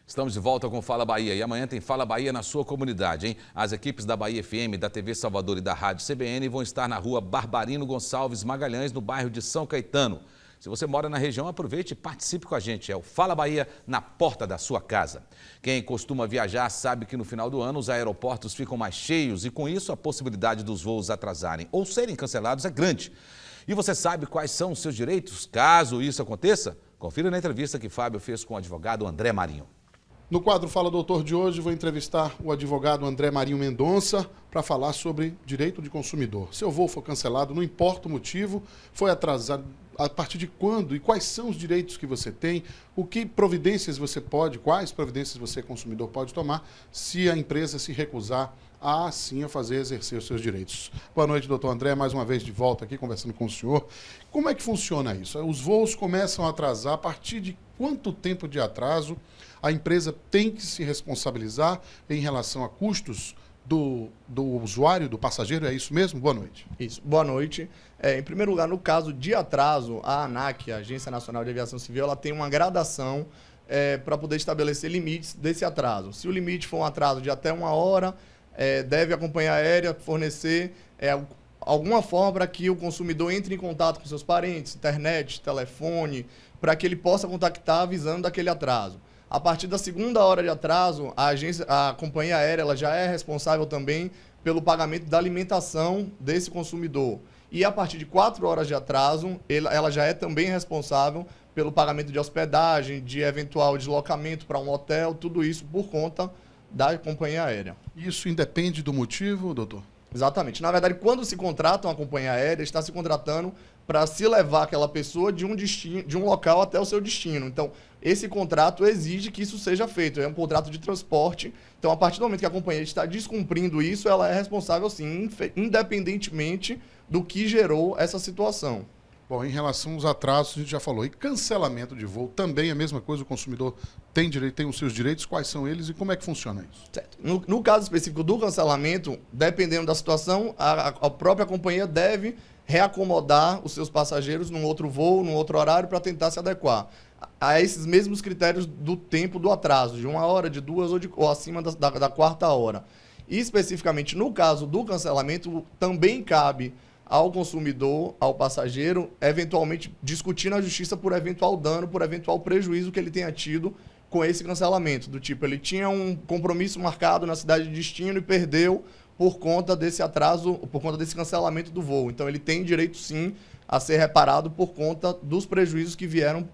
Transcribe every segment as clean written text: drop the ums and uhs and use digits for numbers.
Estamos de volta com Fala Bahia e amanhã tem Fala Bahia na sua comunidade, hein? As equipes da Bahia FM, da TV Salvador e da Rádio CBN vão estar na rua Barbarino Gonçalves Magalhães, no bairro de São Caetano. Se você mora na região, aproveite e participe com a gente. É o Fala Bahia na porta da sua casa. Quem costuma viajar sabe que no final do ano os aeroportos ficam mais cheios e com isso a possibilidade dos voos atrasarem ou serem cancelados é grande. E você sabe quais são os seus direitos caso isso aconteça? Confira na entrevista que Fábio fez com o advogado André Marinho. No quadro Fala Doutor de hoje, vou entrevistar o advogado André Marinho Mendonça para falar sobre direito de consumidor. Seu voo for cancelado, não importa o motivo, foi atrasado, a partir de quando e quais são os direitos que você tem, o que providências você pode, quais providências você, consumidor, pode tomar se a empresa se recusar a exercer os seus direitos. Boa noite, doutor André, mais uma vez de volta aqui conversando com o senhor. Como é que funciona isso? Os voos começam a atrasar, a partir de quanto tempo de atraso a empresa tem que se responsabilizar em relação a custos do usuário, do passageiro? É isso mesmo? Boa noite. Isso, boa noite. Em primeiro lugar, no caso de atraso, a ANAC, a Agência Nacional de Aviação Civil, ela tem uma gradação para poder estabelecer limites desse atraso. Se o limite for um atraso de até 1 hora, deve a companhia aérea fornecer alguma forma para que o consumidor entre em contato com seus parentes, internet, telefone, para que ele possa contactar avisando daquele atraso. A partir da 2ª hora de atraso, a companhia aérea ela já é responsável também pelo pagamento da alimentação desse consumidor. E a partir de 4 horas de atraso, ela já é também responsável pelo pagamento de hospedagem, de eventual deslocamento para um hotel, tudo isso por conta da companhia aérea. Isso independe do motivo, doutor? Exatamente. Na verdade, quando se contrata uma companhia aérea, está se contratando para se levar aquela pessoa de um local até o seu destino. Então, esse contrato exige que isso seja feito. É um contrato de transporte. Então, a partir do momento que a companhia está descumprindo isso, ela é responsável, sim, independentemente do que gerou essa situação. Bom, em relação aos atrasos, a gente já falou. E cancelamento de voo também é a mesma coisa? O consumidor tem os seus direitos? Quais são eles e como é que funciona isso? Certo. No caso específico do cancelamento, dependendo da situação, a própria companhia deve reacomodar os seus passageiros num outro voo, num outro horário, para tentar se adequar a esses mesmos critérios do tempo do atraso, de 1 hora, de 2 ou acima da 4ª hora. E especificamente no caso do cancelamento, também cabe ao consumidor, ao passageiro, eventualmente discutir na justiça por eventual dano, por eventual prejuízo que ele tenha tido com esse cancelamento. Do tipo, ele tinha um compromisso marcado na cidade de destino e perdeu por conta desse atraso, por conta desse cancelamento do voo. Então, ele tem direito, sim, a ser reparado por conta dos prejuízos que vieram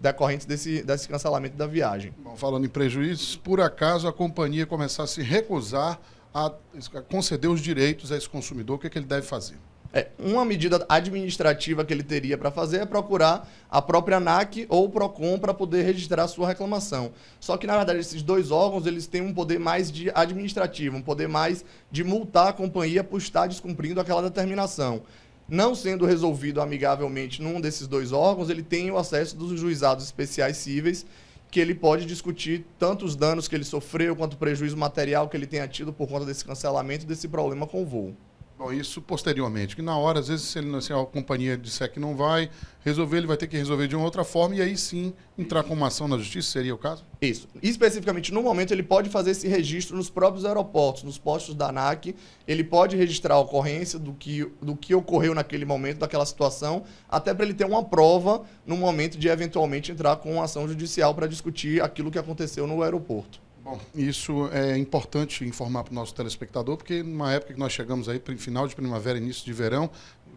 decorrentes desse cancelamento da viagem. Bom, falando em prejuízos, por acaso a companhia começar a se recusar a conceder os direitos a esse consumidor, o que ele deve fazer? Uma medida administrativa que ele teria para fazer é procurar a própria ANAC ou o PROCON para poder registrar a sua reclamação. Só que, na verdade, esses dois órgãos eles têm um poder mais de administrativo, um poder mais de multar a companhia por estar descumprindo aquela determinação. Não sendo resolvido amigavelmente num desses dois órgãos, ele tem o acesso dos juizados especiais cíveis, que ele pode discutir tanto os danos que ele sofreu, quanto o prejuízo material que ele tenha tido por conta desse cancelamento, desse problema com o voo. Bom, isso posteriormente, que na hora, às vezes, se a companhia disser que não vai resolver, ele vai ter que resolver de uma outra forma e aí sim entrar com uma ação na justiça, seria o caso? Isso. Especificamente, no momento, ele pode fazer esse registro nos próprios aeroportos, nos postos da ANAC, ele pode registrar a ocorrência do que ocorreu naquele momento, daquela situação, até para ele ter uma prova no momento de eventualmente entrar com uma ação judicial para discutir aquilo que aconteceu no aeroporto. Bom, isso é importante informar para o nosso telespectador, porque numa época que nós chegamos aí, final de primavera, início de verão,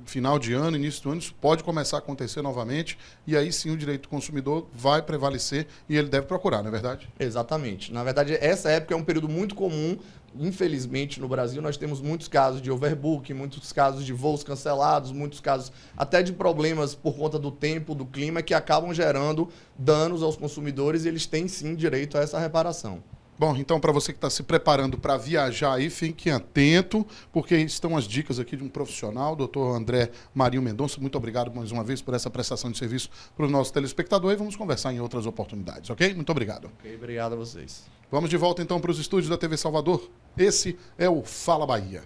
final de ano, início do ano, isso pode começar a acontecer novamente, e aí sim o direito do consumidor vai prevalecer e ele deve procurar, não é verdade? Exatamente. Na verdade, essa época é um período muito comum. Infelizmente, no Brasil, nós temos muitos casos de overbooking, muitos casos de voos cancelados, muitos casos até de problemas por conta do tempo, do clima, que acabam gerando danos aos consumidores e eles têm sim direito a essa reparação. Bom, então para você que está se preparando para viajar aí, fique atento, porque estão as dicas aqui de um profissional, doutor André Marinho Mendonça. Muito obrigado mais uma vez por essa prestação de serviço para o nosso telespectador e vamos conversar em outras oportunidades, ok? Muito obrigado. Ok, obrigado a vocês. Vamos de volta então para os estúdios da TV Salvador. Esse é o Fala Bahia.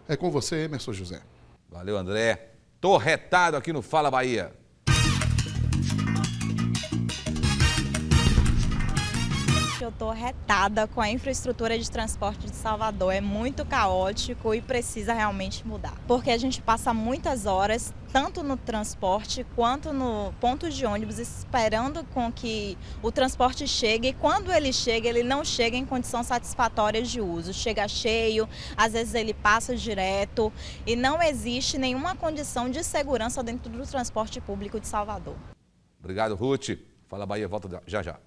É com você, Emerson José. Valeu, André. Tô retado aqui no Fala Bahia. Sinceramente, eu estou retada com a infraestrutura de transporte de Salvador. É muito caótico e precisa realmente mudar. Porque a gente passa muitas horas, tanto no transporte quanto no ponto de ônibus, esperando com que o transporte chegue. E quando ele chega, ele não chega em condição satisfatória de uso. Chega cheio, às vezes ele passa direto e não existe nenhuma condição de segurança dentro do transporte público de Salvador. Obrigado, Ruth. Fala Bahia, volta já já.